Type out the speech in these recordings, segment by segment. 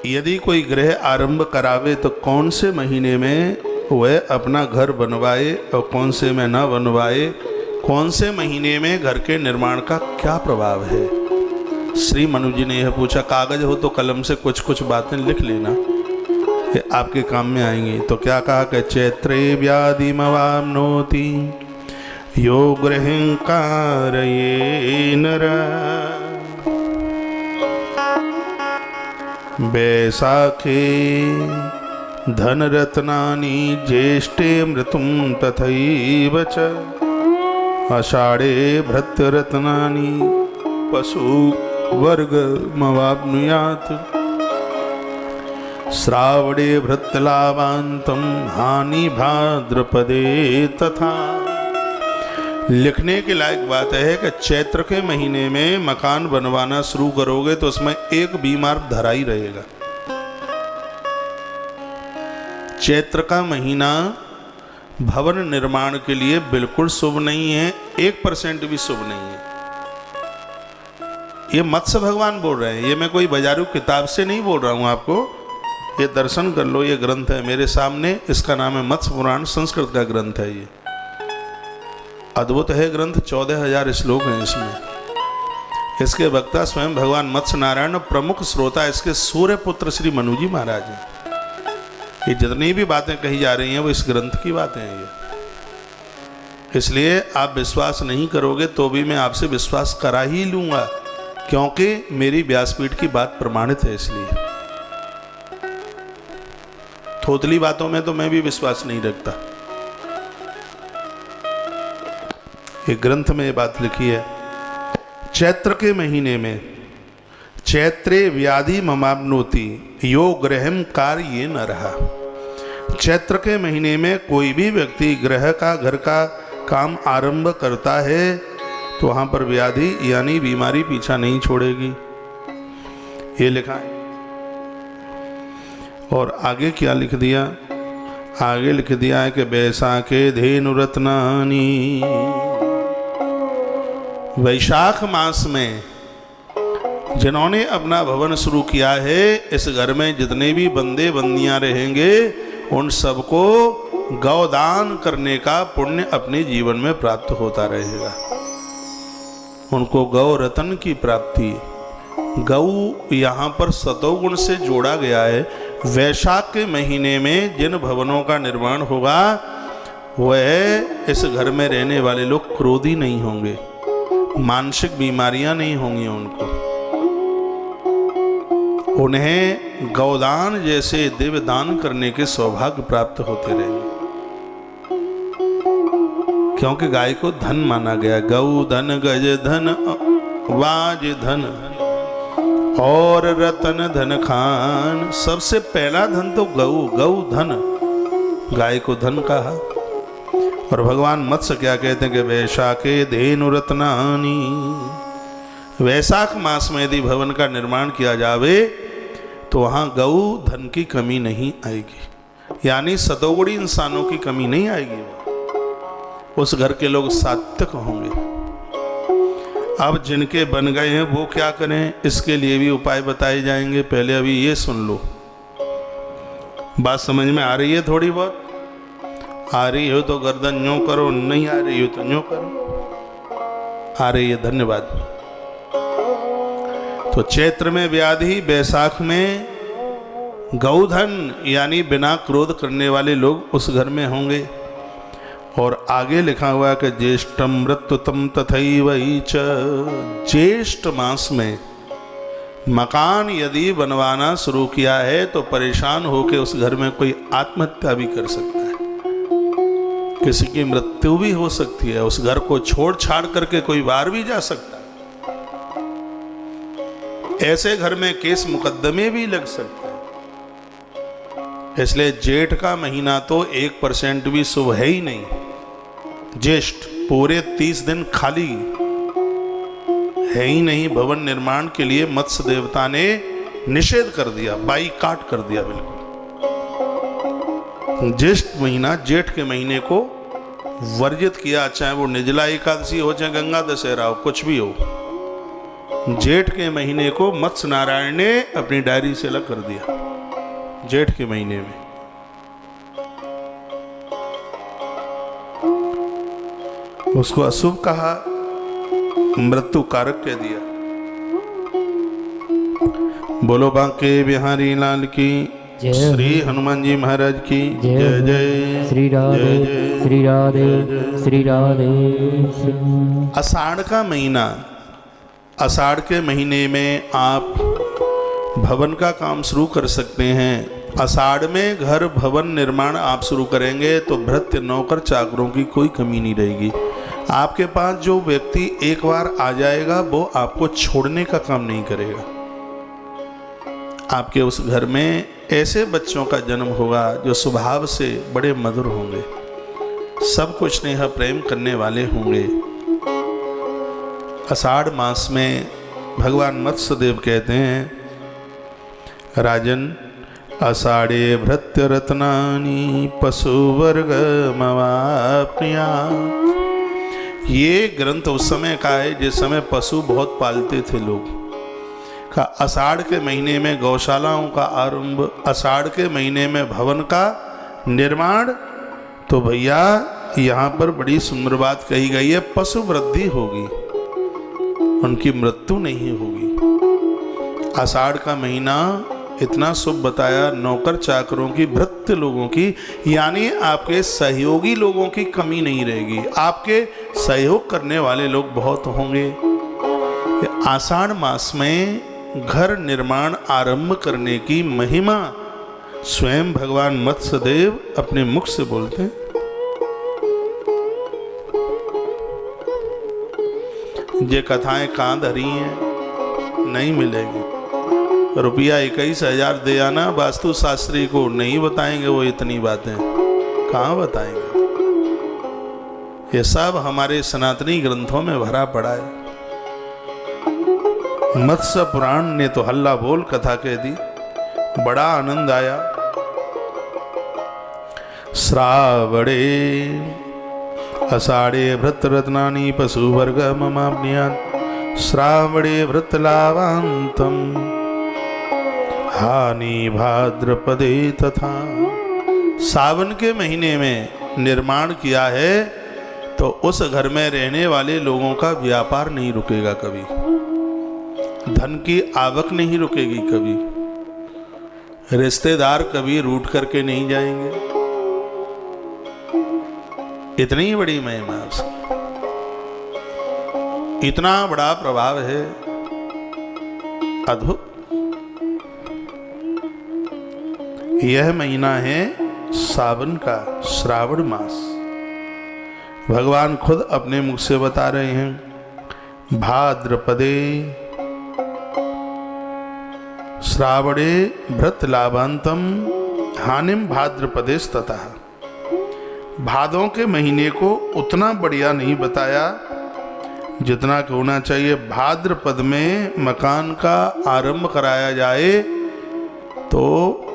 यदि कोई गृह आरंभ करावे तो कौन से महीने में वह अपना घर बनवाए और कौन से में न बनवाए, कौन से महीने में घर के निर्माण का क्या प्रभाव है। श्री मनु जी ने यह पूछा। कागज हो तो कलम से कुछ कुछ बातें लिख लेना, ये आपके काम में आएंगी। तो क्या कहा कि चैत्रे व्याधिमवाप्नोति यो गृहं कारये नर, वैशाखे धनरत्नानि ज्येष्ठे मृतुं तथैव च, आषाढ़े भृत्यरत्नानि पशुवर्गमवाप्नुयात्, श्रावणे भृत्यलाभान्तं हानि भाद्रपदे तथा। लिखने के लायक बात है कि चैत्र के महीने में मकान बनवाना शुरू करोगे तो उसमें एक बीमार धरा ही रहेगा। चैत्र का महीना भवन निर्माण के लिए बिल्कुल शुभ नहीं है, 1% भी शुभ नहीं है। ये मत्स्य भगवान बोल रहे हैं, ये मैं कोई बाजारू किताब से नहीं बोल रहा हूं आपको। ये दर्शन कर लो, ये ग्रंथ है मेरे सामने, इसका नाम है मत्स्य पुराण, संस्कृत का ग्रंथ है। ये अद्भुत है ग्रंथ, 14,000 श्लोक हैं इसमें। इसके वक्ता स्वयं भगवान मत्स्य नारायण, प्रमुख श्रोता इसके सूर्य पुत्र श्री मनु जी महाराज हैं। ये जितनी भी बातें कही जा रही हैं वो इस ग्रंथ की बातें हैं। ये इसलिए आप विश्वास नहीं करोगे तो भी मैं आपसे विश्वास करा ही लूंगा, क्योंकि मेरी व्यासपीठ की बात प्रमाणित है। इसलिए थोतली बातों में तो मैं भी विश्वास नहीं रखता। एक ग्रंथ में ये बात लिखी है, चैत्र के महीने में चैत्रे व्याधि ममाप्नोति यो गृहं कार्ये न रहा। चैत्र के महीने में कोई भी व्यक्ति गृह का, घर का काम आरंभ करता है तो वहां पर व्याधि यानी बीमारी पीछा नहीं छोड़ेगी, ये लिखा है। और आगे क्या लिख दिया, आगे लिख दिया है कि वैशाखे धेनुरत्नानि, वैशाख मास में जिन्होंने अपना भवन शुरू किया है, इस घर में जितने भी बंदे बंदियां रहेंगे उन सबको गौदान करने का पुण्य अपने जीवन में प्राप्त होता रहेगा। उनको गौ रतन की प्राप्ति, गौ यहाँ पर सतोगुण से जोड़ा गया है। वैशाख के महीने में जिन भवनों का निर्माण होगा वह इस घर में रहने वाले लोग क्रोधी नहीं होंगे, मानसिक बीमारियां नहीं होंगी उनको, उन्हें गौदान जैसे दिव्य दान करने के सौभाग्य प्राप्त होते रहेंगे। क्योंकि गाय को धन माना गया, गौ धन, गज धन, वाज धन और रतन धन खान। सबसे पहला धन तो गौ धन, गाय को धन कहा। और भगवान मत्स्य क्या कहते हैं कि वैशाखे धेनुरत्नानि, वैशाख मास में यदि भवन का निर्माण किया जावे तो वहाँ गौ धन की कमी नहीं आएगी, यानी सतोगुणी इंसानों की कमी नहीं आएगी। उस घर के लोग सात्विक होंगे। अब जिनके बन गए हैं वो क्या करें, इसके लिए भी उपाय बताए जाएंगे। पहले अभी ये सुन लो, बात समझ में आ रही है? थोड़ी बहुत आ रही हो तो गर्दन यूं करो, नहीं आ रही हो तो यूं करो। आ रही है, धन्यवाद। तो चैत्र में व्याधि, वैशाख में गौधन यानी बिना क्रोध करने वाले लोग उस घर में होंगे। और आगे लिखा हुआ कि ज्येष्ठम मृत्युतम तथैव च, ज्येष्ठ मास में मकान यदि बनवाना शुरू किया है तो परेशान होकर उस घर में कोई आत्महत्या भी कर सकता है, किसी की मृत्यु भी हो सकती है, उस घर को छोड़ छाड़ करके कोई बाहर भी जा सकता है। ऐसे घर में केस मुकदमे भी लग सकते हैं। इसलिए जेठ का महीना तो 1% भी शुभ है ही नहीं। ज्येष्ठ पूरे 30 दिन खाली है ही नहीं। भवन निर्माण के लिए मत्स्य देवता ने निषेध कर दिया, बाईकाट कर दिया बिल्कुल। ज्येष्ठ महीना, जेठ के महीने को वर्जित किया, चाहे वो निर्जला एकादशी हो चाहे गंगा दशहरा हो, कुछ भी हो। जेठ के महीने को मत्स्य नारायण ने अपनी डायरी से अलग कर दिया। जेठ के महीने में उसको अशुभ कहा, मृत्यु कारक कह दिया। बोलो बांके बिहारी लाल की, श्री हनुमान जी महाराज की जय जय। श्री राधे श्री राधे श्री राधे। आषाढ़ का महीना, आषाढ़ के महीने में आप भवन का काम शुरू कर सकते हैं। आषाढ़ में घर भवन निर्माण आप शुरू करेंगे तो भृत्य नौकर चाकरों की कोई कमी नहीं रहेगी। आपके पास जो व्यक्ति एक बार आ जाएगा वो आपको छोड़ने का काम नहीं करेगा। आपके उस घर में ऐसे बच्चों का जन्म होगा जो स्वभाव से बड़े मधुर होंगे, सबको स्नेह प्रेम करने वाले होंगे। आषाढ़ मास में भगवान मत्स्यदेव कहते हैं, राजन आषाढ़े भृत्य रत्नानि पशुवर्ग मवाप्निया। ये ग्रंथ उस समय का है जिस समय पशु बहुत पालते थे लोग। का आषाढ़ के महीने में गौशालाओं का आरंभ, आषाढ़ के महीने में भवन का निर्माण। तो भैया यहाँ पर बड़ी सुंदर बात कही गई है, पशु वृद्धि होगी, उनकी मृत्यु नहीं होगी। आषाढ़ का महीना इतना शुभ बताया, नौकर चाकरों की, भृत्य लोगों की, यानी आपके सहयोगी लोगों की कमी नहीं रहेगी। आपके सहयोग करने वाले लोग बहुत होंगे। आषाढ़ मास में घर निर्माण आरंभ करने की महिमा स्वयं भगवान मत्स्यदेव अपने मुख से बोलते हैं। ये कथाएं कहाँ धरी हैं, नहीं मिलेगी। रुपया 21,000 दे आना, वास्तु शास्त्री को नहीं बताएंगे वो इतनी बातें, कहाँ बताएंगे। ये सब हमारे सनातनी ग्रंथों में भरा पड़ा है। मत्स्य पुराण ने तो हल्ला बोल कथा कह दी, बड़ा आनंद आया। श्रावणे आषाढ़े भृत रत्नानि पशुवर्ग ममाप्नुयात्। श्रावणे भृत लाभान्तम हानि भाद्रपदे तथा। सावन के महीने में निर्माण किया है तो उस घर में रहने वाले लोगों का व्यापार नहीं रुकेगा कभी, धन की आवक नहीं रुकेगी कभी, रिश्तेदार कभी रूठ करके नहीं जाएंगे। इतनी बड़ी महिमा है उसकी, इतना बड़ा प्रभाव है, अद्भुत। यह महीना है सावन का, श्रावण मास। भगवान खुद अपने मुख से बता रहे हैं, भाद्रपदे श्रावणे भृत लाभांतम हानिम भाद्रपदे ततः। भादों के महीने को उतना बढ़िया नहीं बताया जितना कि होना चाहिए। भाद्रपद में मकान का आरंभ कराया जाए तो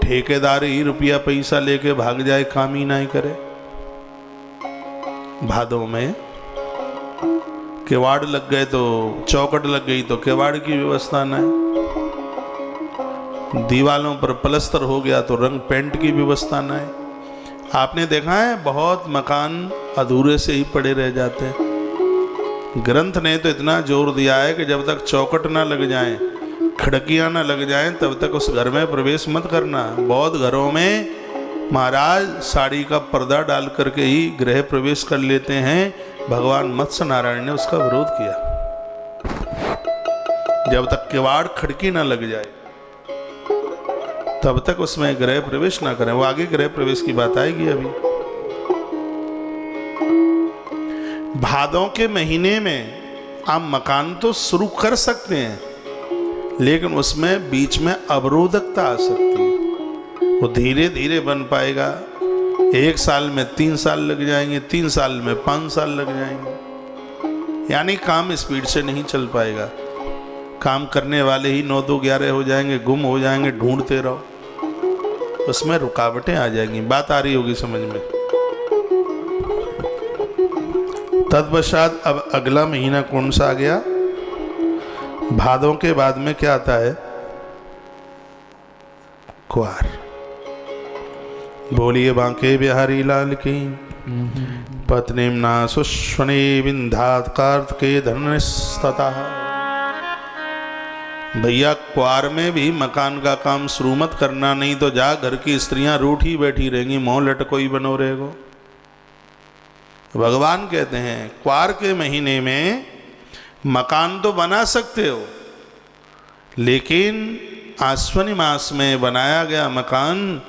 ठेकेदार ही रुपया पैसा लेके भाग जाए, काम ही नहीं करे। भादों में किवाड़ लग गए तो चौखट लग गई तो किवाड़ की व्यवस्था नहीं, दीवालों पर प्लस्तर हो गया तो रंग पेंट की व्यवस्था नहीं। आपने देखा है बहुत मकान अधूरे से ही पड़े रह जाते हैं। ग्रंथ ने तो इतना जोर दिया है कि जब तक चौखट ना लग जाए, खिड़कियां ना लग जाएं, तब तक उस घर में प्रवेश मत करना। बहुत घरों में महाराज साड़ी का पर्दा डाल करके ही गृह प्रवेश कर लेते हैं। भगवान मत्स्य नारायण ने उसका विरोध किया। जब तक किवाड़ खिड़की ना लग जाए तब तक उसमें गृह प्रवेश ना करें। वो आगे गृह प्रवेश की बात आएगी अभी। भादों के महीने में आप मकान तो शुरू कर सकते हैं, लेकिन उसमें बीच में अवरोधकता आ सकती है। वो धीरे धीरे बन पाएगा। 1 साल में 3 साल लग जाएंगे, 3 साल में 5 साल लग जाएंगे, यानी काम स्पीड से नहीं चल पाएगा। काम करने वाले ही 9, 2, 11 हो जाएंगे, गुम हो जाएंगे, ढूंढते रहो, उसमें रुकावटें आ जाएंगी। बात आ रही होगी समझ में। तत्पश्चात अब अगला महीना कौन सा आ गया? भादों के बाद में क्या आता है? क्वार। बोलिए बांके बिहारी लाल की। पत्नीम्ना सुष्वने विंधात कार्तिके धन्यस्तता। भैया क्वार में भी मकान का काम शुरू मत करना, नहीं तो जा घर की स्त्रियां रूठी बैठी रहेंगी, मोह लटकोई बनो रहेगो। भगवान कहते हैं क्वार के महीने में मकान तो बना सकते हो, लेकिन आश्विनी मास में बनाया गया मकान,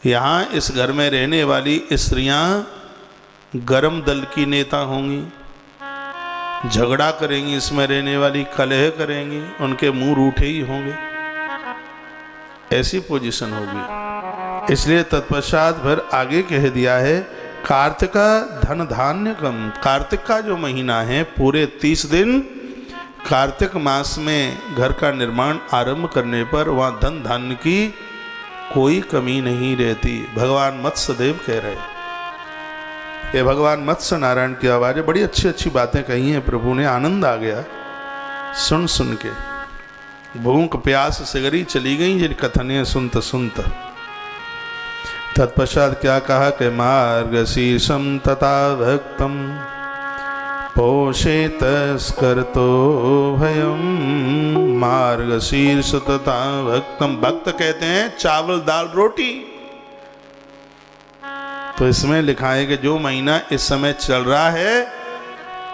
यहाँ इस घर में रहने वाली स्त्रियां गरम दल की नेता होंगी, झगड़ा करेंगी, इसमें रहने वाली कलह करेंगी, उनके मुंह रूठे ही होंगे, ऐसी पोजीशन होगी। इसलिए तत्पश्चात फिर आगे कह दिया है कार्तिका धन धान्य कम। कार्तिक का जो महीना है पूरे 30 दिन कार्तिक मास में घर का निर्माण आरंभ करने पर वहाँ धन धान्य की कोई कमी नहीं रहती। भगवान मत्स्यदेव कह रहे हैं, ये भगवान मत्स्य नारायण की आवाज़ है। बड़ी अच्छी अच्छी बातें कही हैं प्रभु ने, आनंद आ गया सुन सुन के। भूख प्यास सिगरी चली गई जिन कथने सुनत सुनत। तत्पश्चात क्या कहा कि मार्गशीर्षम तथा भक्तम पोषेतस्कर्तो भयम। मार्गशीर्ष तथा भक्तम, भक्त कहते हैं चावल दाल रोटी। तो इसमें लिखा है कि जो महीना इस समय चल रहा है,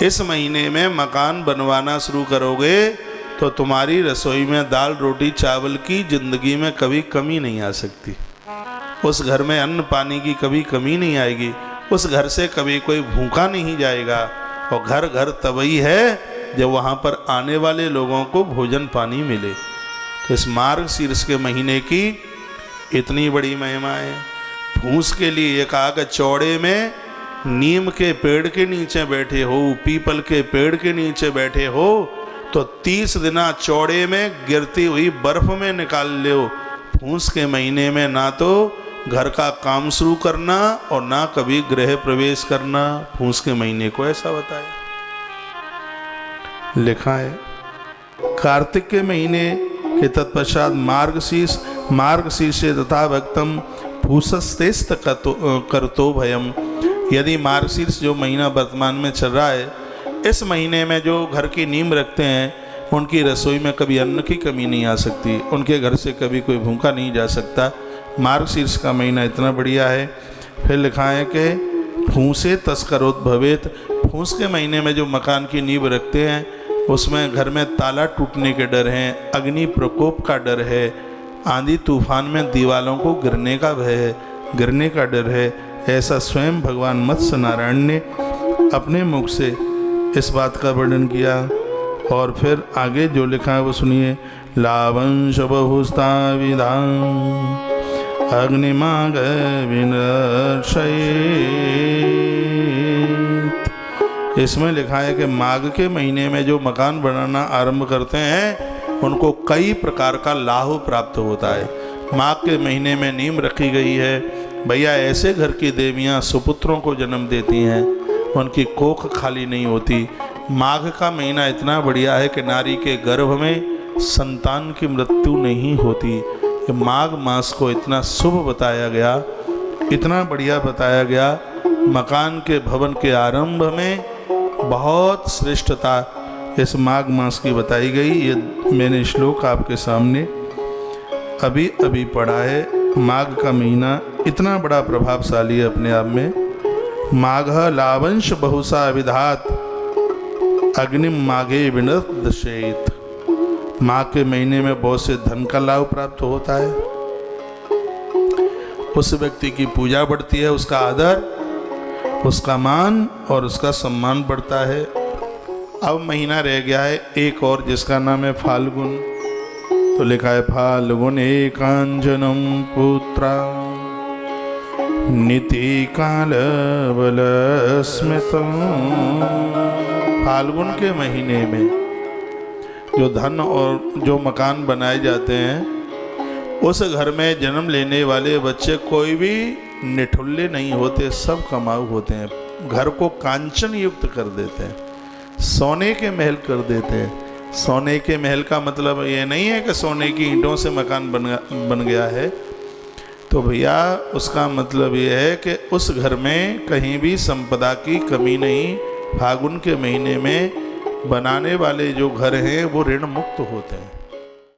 इस महीने में मकान बनवाना शुरू करोगे तो तुम्हारी रसोई में दाल रोटी चावल की जिंदगी में कभी कमी नहीं आ सकती। उस घर में अन्न पानी की कभी कमी नहीं आएगी, उस घर से कभी कोई भूखा नहीं जाएगा। और घर घर तभी है जब वहाँ पर आने वाले लोगों को भोजन पानी मिले। तो इस मार्गशीर्ष के महीने की इतनी बड़ी महिमा है। फूस के लिए ये कहा कि चौड़े में नीम के पेड़ के नीचे बैठे हो, पीपल के पेड़ के नीचे बैठे हो तो 30 दिना चौड़े में गिरती हुई बर्फ में निकाल लो। फूस के महीने में ना तो घर का काम शुरू करना और ना कभी गृह प्रवेश करना। फूस के महीने को ऐसा बताया लिखा है। कार्तिक के महीने के तत्पश्चात मार्गशीर्ष तथा भक्तम फूसस्तेस्त करतो भयम। यदि मार्गशीर्ष जो महीना वर्तमान में चल रहा है, इस महीने में जो घर की नींव रखते हैं उनकी रसोई में कभी अन्न की कमी नहीं आ सकती, उनके घर से कभी कोई भूखा नहीं जा सकता। मार्गशीर्ष का महीना इतना बढ़िया है। फिर लिखा है कि फूसे तस्करोत भवेत। फूस के महीने में जो मकान की नींव रखते हैं उसमें घर में ताला टूटने के डर हैं, अग्नि प्रकोप का डर है, आंधी तूफान में दीवालों को गिरने का भय है, गिरने का डर है। ऐसा स्वयं भगवान मत्स्य नारायण ने अपने मुख से इस बात का वर्णन किया। और फिर आगे जो लिखा है वो सुनिए। लावंश बहुस्ता विधान अग्निमाग विनर्षयेत्। इसमें लिखा है कि माघ के महीने में जो मकान बनाना आरंभ करते हैं उनको कई प्रकार का लाभ प्राप्त होता है। माघ के महीने में नीम रखी गई है। भैया ऐसे घर की देवियां सुपुत्रों को जन्म देती हैं, उनकी कोख खाली नहीं होती। माघ का महीना इतना बढ़िया है कि नारी के गर्भ में संतान की मृत्यु नहीं होती। माघ मास को इतना शुभ बताया गया, इतना बढ़िया बताया गया। मकान के भवन के आरंभ में बहुत श्रेष्ठता इस माघ मास की बताई गई। ये मैंने श्लोक आपके सामने अभी अभी पढ़ा है। माघ का महीना इतना बड़ा प्रभावशाली है अपने आप में। माघ लावंश बहुसा विधात अग्निम माघे विनर्दशेत। माघ के महीने में बहुत से धन का लाभ प्राप्त होता है। उस व्यक्ति की पूजा बढ़ती है, उसका आदर, उसका मान और उसका सम्मान बढ़ता है। अब महीना रह गया है एक और जिसका नाम है फाल्गुन। तो लिखा है फाल्गुन एकांजनम पुत्रा नीति काल बल स्मितम। फाल्गुन के महीने में जो धन और जो मकान बनाए जाते हैं उस घर में जन्म लेने वाले बच्चे कोई भी निठुल्ले नहीं होते, सब कमाऊ होते हैं। घर को कांचन युक्त कर देते हैं, सोने के महल कर देते हैं, सोने के महल का मतलब ये नहीं है कि सोने की ईंटों से मकान बन गया है। तो भैया उसका मतलब ये है कि उस घर में कहीं भी संपदा की कमी नहीं। फागुन के महीने में बनाने वाले जो घर हैं वो ऋण मुक्त होते हैं।